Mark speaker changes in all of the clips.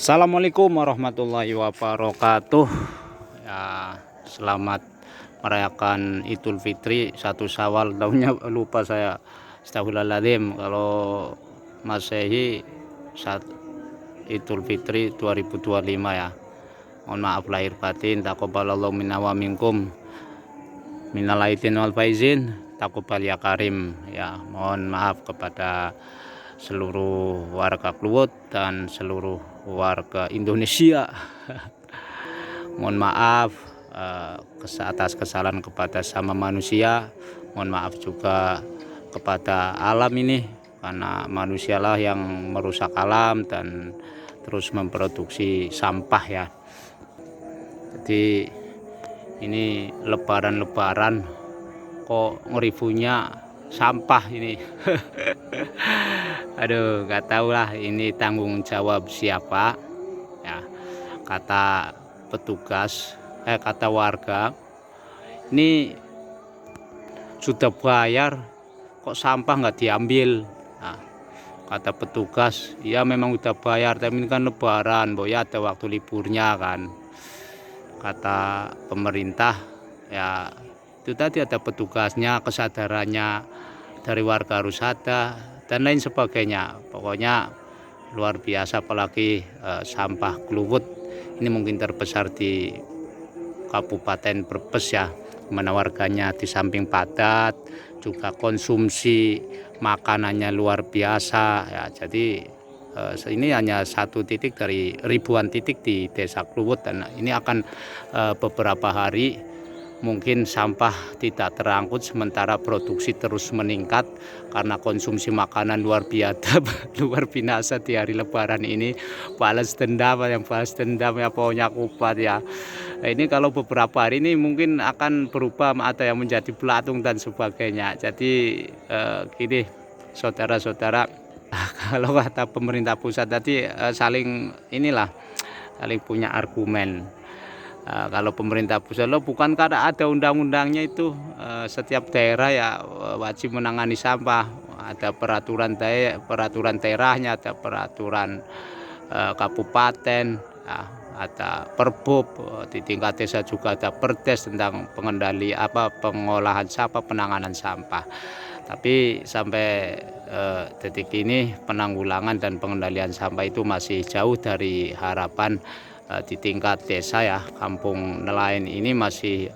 Speaker 1: Assalamualaikum warahmatullahi wabarakatuh. Ya, selamat merayakan Idul Fitri 1 Syawal. Tahunnya lupa saya. Astagfirullahaladzim. Kalau Masehi Idul Fitri 2025 ya. Mohon maaf lahir batin. Taqabbalallahu minna wa minkum. Minal aidin wal faizin. Taqabbal ya karim. Ya, mohon maaf kepada seluruh warga Kluwut dan seluruh warga Indonesia. Mohon maaf atas kesalahan kepada sama manusia. Mohon maaf juga kepada alam ini, karena manusialah yang merusak alam dan terus memproduksi sampah ya. Jadi ini lebaran kok ngeribunya sampah ini. Aduh, nggak tahu lah ini tanggung jawab siapa ya. Kata petugas, kata warga, ini sudah bayar kok sampah nggak diambil. Nah, kata petugas, ya memang udah bayar, tapi ini kan lebaran, boya ada waktu liburnya kan. Kata pemerintah, ya itu tadi ada petugasnya, kesadarannya dari warga harus ada dan lain sebagainya. Pokoknya luar biasa, apalagi sampah Kluwut ini mungkin terbesar di Kabupaten Brebes ya, mana warganya di samping padat juga konsumsi makanannya luar biasa ya. Jadi ini hanya satu titik dari ribuan titik di Desa Kluwut, dan ini akan beberapa hari mungkin sampah tidak terangkut sementara produksi terus meningkat karena konsumsi makanan luar biasa. Luar binasa di hari lebaran ini. Balas dendam ya, pokoknya kupat ya. Nah, ini kalau beberapa hari ini mungkin akan berubah, ada yang menjadi belatung dan sebagainya. Jadi gini saudara-saudara, kalau kata pemerintah pusat tadi saling punya argumen. Kalau pemerintah pusat, bukan karena ada undang-undangnya itu, setiap daerah ya wajib menangani sampah, ada peraturan daerahnya, ada peraturan kabupaten ya, ada perbub, di tingkat desa juga ada perdes tentang pengolahan sampah, penanganan sampah. Tapi sampai detik ini penanggulangan dan pengendalian sampah itu masih jauh dari harapan. Di tingkat desa ya, Kampung Nelayan ini masih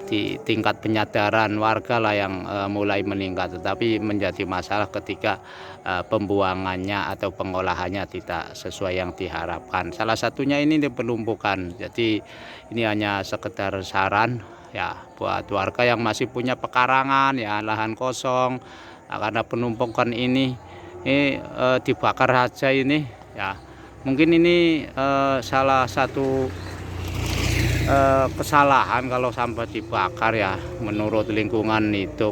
Speaker 1: di tingkat penyadaran warga lah yang mulai meningkat, tetapi menjadi masalah ketika pembuangannya atau pengolahannya tidak sesuai yang diharapkan. Salah satunya ini di penumpukan. Jadi ini hanya sekedar saran ya buat warga yang masih punya pekarangan ya, lahan kosong. Nah, karena penumpukan ini dibakar saja ini ya. Mungkin ini salah satu kesalahan kalau sampah dibakar ya, menurut lingkungan hidup.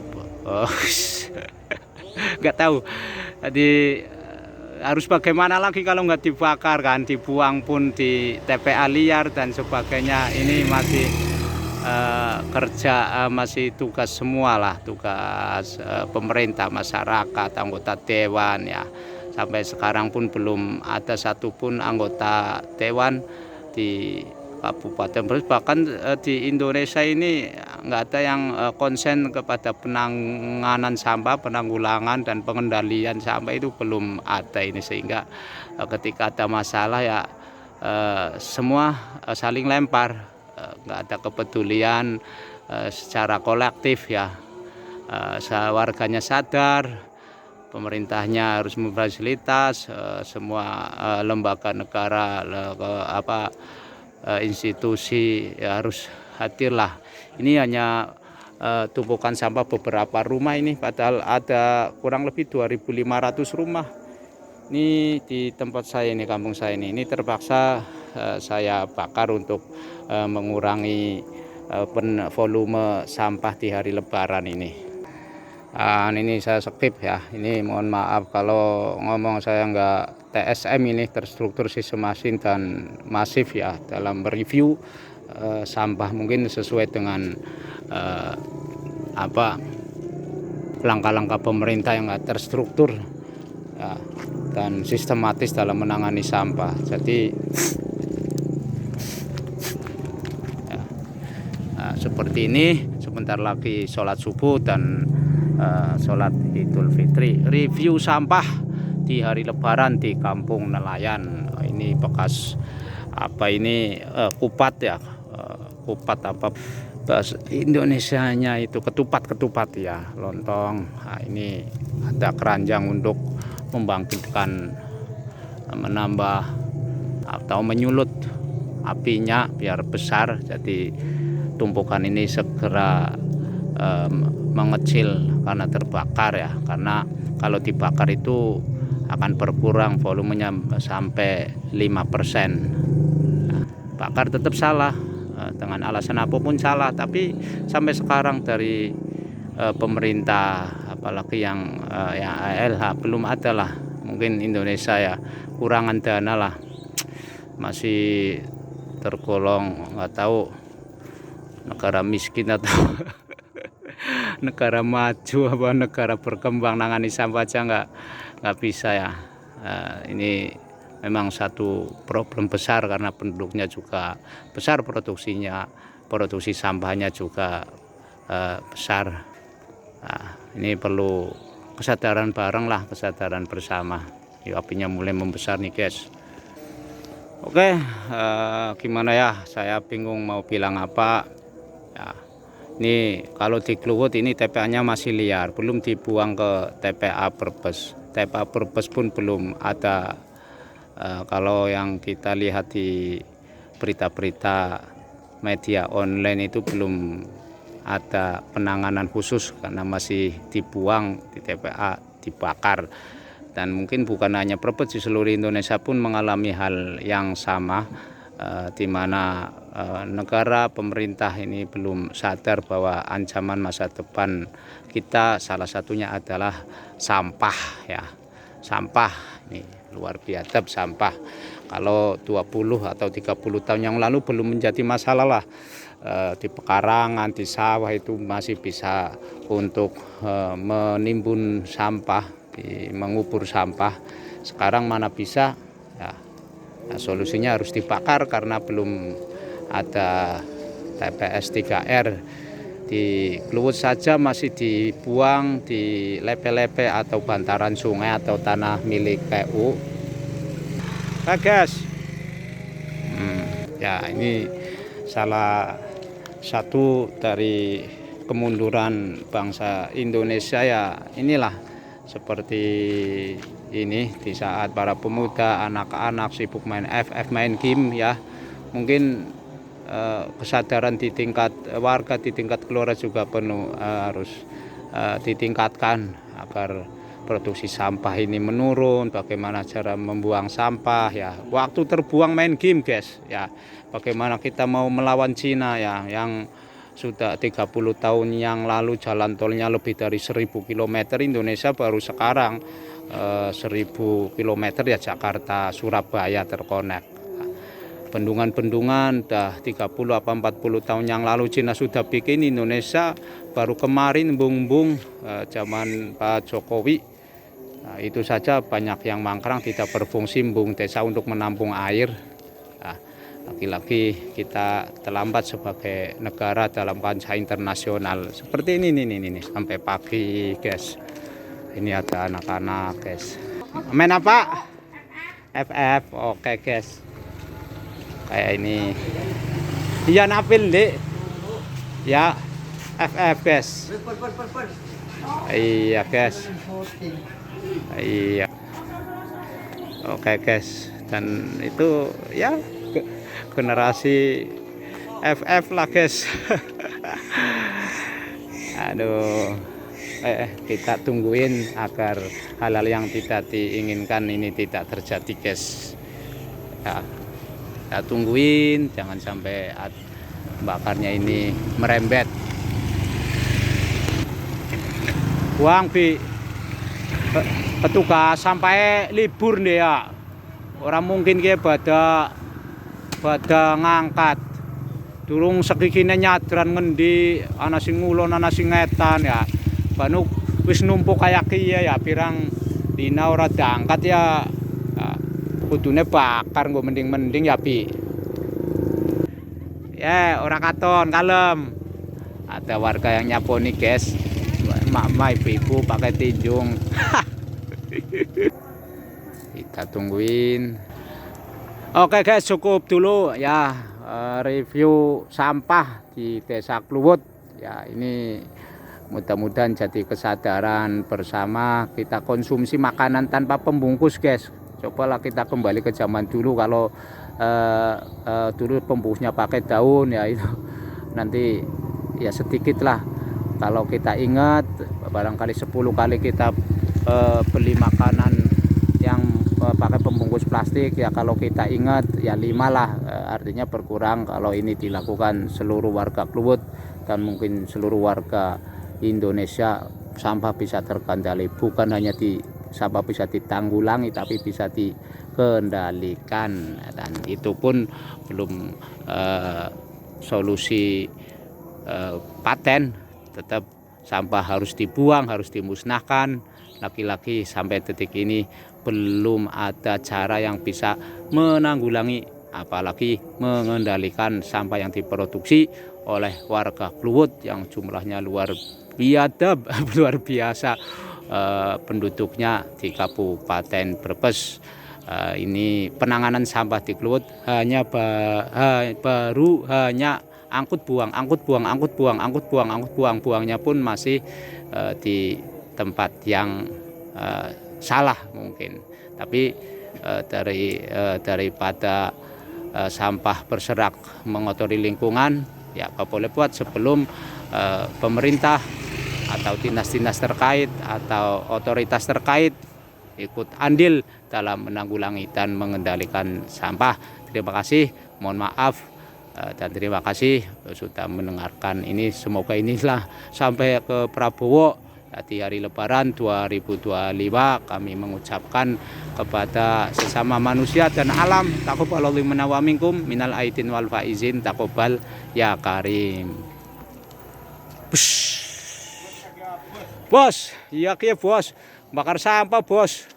Speaker 1: Nggak tahu. Jadi harus bagaimana lagi kalau nggak dibakar kan, dibuang pun di TPA liar dan sebagainya. Ini masih masih tugas semua lah, tugas pemerintah, masyarakat, anggota dewan ya. Sampai sekarang pun belum ada satupun anggota dewan di Kabupaten Brebes, bahkan di Indonesia ini nggak ada yang konsen kepada penanganan sampah, penanggulangan dan pengendalian sampah, itu belum ada ini. Sehingga ketika ada masalah ya semua saling lempar, nggak ada kepedulian secara kolektif ya. Warganya sadar, pemerintahnya harus memfasilitas, semua lembaga negara, institusi ya harus hadirlah. Ini hanya tumpukan sampah beberapa rumah ini, padahal ada kurang lebih 2.500 rumah. Ini di tempat saya ini, kampung saya ini terpaksa saya bakar untuk mengurangi volume sampah di hari lebaran ini. Ini saya skip ya, ini mohon maaf kalau ngomong saya nggak TSM, ini terstruktur sistematis dan masif ya dalam review sampah, mungkin sesuai dengan langkah-langkah pemerintah yang nggak terstruktur ya. dan sistematis dalam menangani sampah. Jadi ya, seperti ini, sebentar lagi sholat subuh dan sholat Idul Fitri. Review sampah di hari Lebaran di Kampung Nelayan. Ini bekas apa ini, kupat ya, kupat apa bahasa Indonesianya itu, ketupat ya, lontong. Nah, ini ada keranjang untuk membangkitkan, menambah atau menyulut apinya biar besar. Jadi tumpukan ini segera mengecil karena terbakar ya, karena kalau dibakar itu akan berkurang volumenya sampai 5%. Nah, bakar tetap salah, dengan alasan apapun salah, tapi sampai sekarang dari pemerintah, apalagi yang ALH belum ada lah. Mungkin Indonesia ya kurangan dana lah, masih tergolong nggak tahu negara miskin atau negara maju apa negara berkembang, nangani sampah aja nggak bisa ya. Ini memang satu problem besar karena penduduknya juga besar, produksi sampahnya juga besar. Nah, ini perlu kesadaran bareng lah, kesadaran bersama. Apinya mulai membesar nih guys. Oke, gimana ya, saya bingung mau bilang apa ya. Ini kalau di Kluwut ini TPA-nya masih liar, belum dibuang ke TPA Brebes. TPA Brebes pun belum ada. Kalau yang kita lihat di berita-berita media online itu belum ada penanganan khusus karena masih dibuang di TPA, dibakar. Dan mungkin bukan hanya Brebes, di seluruh Indonesia pun mengalami hal yang sama, di mana negara, pemerintah ini belum sadar bahwa ancaman masa depan kita salah satunya adalah sampah ya. Sampah ini luar biasa, sampah. Kalau 20 atau 30 tahun yang lalu belum menjadi masalah lah, di pekarangan, di sawah itu masih bisa untuk menimbun sampah, mengubur sampah. Sekarang mana bisa ya. Nah, solusinya harus dibakar karena belum ada TPS 3R. Di Kluwut saja masih dibuang di lepe-lepe atau bantaran sungai atau tanah milik PU. Nah guys, ya ini salah satu dari kemunduran bangsa Indonesia ya. Inilah seperti ini, di saat para pemuda, anak-anak sibuk main FF, main game ya. Mungkin kesadaran di tingkat warga, di tingkat keluarga juga penuh harus ditingkatkan agar produksi sampah ini menurun. Bagaimana cara membuang sampah ya, waktu terbuang main game guys ya. Bagaimana kita mau melawan Cina ya, yang sudah 30 tahun yang lalu jalan tolnya lebih dari 1000 km, Indonesia baru sekarang 1000 km ya, Jakarta Surabaya terkonek. Bendungan-bendungan dah 30 apa 40 tahun yang lalu Cina sudah bikin, Indonesia baru kemarin bung zaman Pak Jokowi. Nah, itu saja banyak yang mangkrang, tidak berfungsi embung desa untuk menampung air. Nah, lagi-lagi kita terlambat sebagai negara dalam kancah internasional. Seperti ini sampai pagi guys. Ini ada anak-anak guys. Main apa? FF. Oke guys. Kayak ini. Iya napil dek. Ya FF guys. Iya guys. Iya. Oke guys. Dan itu ya generasi FF lah guys. Aduh, kita tungguin agar hal-hal yang tidak diinginkan ini tidak terjadi guys ya. Kita tungguin jangan sampai bakarnya ini merembet. Buang bi petugas sampai libur nih ya. Orang mungkin kayak pada ngangkat durung segigine nyadran ngendi ana sing ngulon ana sing ngetan ya. Banu wis numpuk kayak kiye ya, pirang Dina ora diangkat ya, kudune bakar nggo mending-mending ya Bi. Ya ora katon kalem. Ada warga yang nyaponi guys, emak-emak ibu-ibu pakai tinjung. Kita tungguin. Oke guys, cukup dulu ya review sampah di Desa Kluwut ya. Ini mudah-mudahan jadi kesadaran bersama, kita konsumsi makanan tanpa pembungkus guys. Cobalah kita kembali ke zaman dulu. Kalau dulu pembungkusnya pakai daun ya, itu nanti ya sedikit lah. Kalau kita ingat barangkali 10 kali kita beli makanan yang pakai pembungkus plastik ya, kalau kita ingat ya 5 lah, artinya berkurang. Kalau ini dilakukan seluruh warga Kluwut dan mungkin seluruh warga Indonesia, sampah bisa terkendali. Bukan hanya sampah bisa ditanggulangi, tapi bisa dikendalikan, dan itu pun belum solusi paten. Tetap sampah harus dibuang, harus dimusnahkan. Lagi-lagi sampai detik ini belum ada cara yang bisa menanggulangi, apalagi mengendalikan sampah yang diproduksi oleh warga Kluwut yang jumlahnya luar biasa, penduduknya di Kabupaten Brebes. Ini penanganan sampah di Kluwut baru hanya angkut buang, buangnya pun masih di tempat yang salah mungkin. Tapi daripada sampah berserak mengotori lingkungan ya, apa boleh buat sebelum pemerintah atau dinas-dinas terkait atau otoritas terkait ikut andil dalam menanggulangi dan mengendalikan sampah. Terima kasih, mohon maaf, dan terima kasih sudah mendengarkan ini. Semoga inilah sampai ke Prabowo di hari Lebaran 2025. Kami mengucapkan kepada sesama manusia dan alam, taqabbalallahu minna wa minkum minal aidin wal faizin, taqabbal ya karim. Bos, iya kia bos, bakar sampah bos.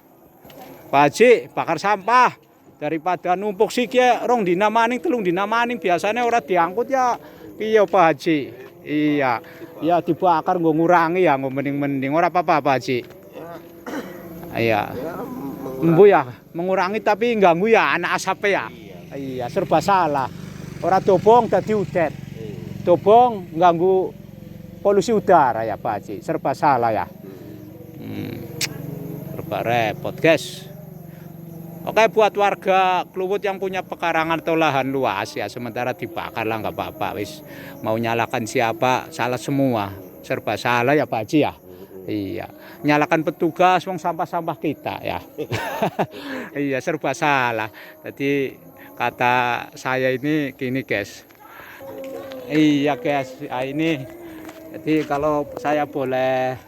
Speaker 1: Pak Haji, bakar sampah daripada numpuk sih kia rong dina maning, telung dina maning, biasanya ora diangkut ya. Iya Pak Haji, iya. Ya dibakar nggo ngurangi ya, nggo mending-mending ora apa-apa Pak Haji. Iya. Embu ya, mengurangi tapi ganggu ya anak asap ya. Iya, serba salah. Ora dobong dadi udet. Dobong ganggu polusi udara ya Pak Haji. Serba salah ya. Serba repot guys. Oke, buat warga Kluwut yang punya pekarangan atau lahan luas ya, sementara dibakar lah nggak apa-apa. Wis mau nyalakan siapa, salah semua, serba salah ya Pak Haji ya. Iya, nyalakan petugas, wong sampah-sampah kita ya. Iya, serba salah. Jadi kata saya ini gini guys. Iya guys, ini jadi kalau saya boleh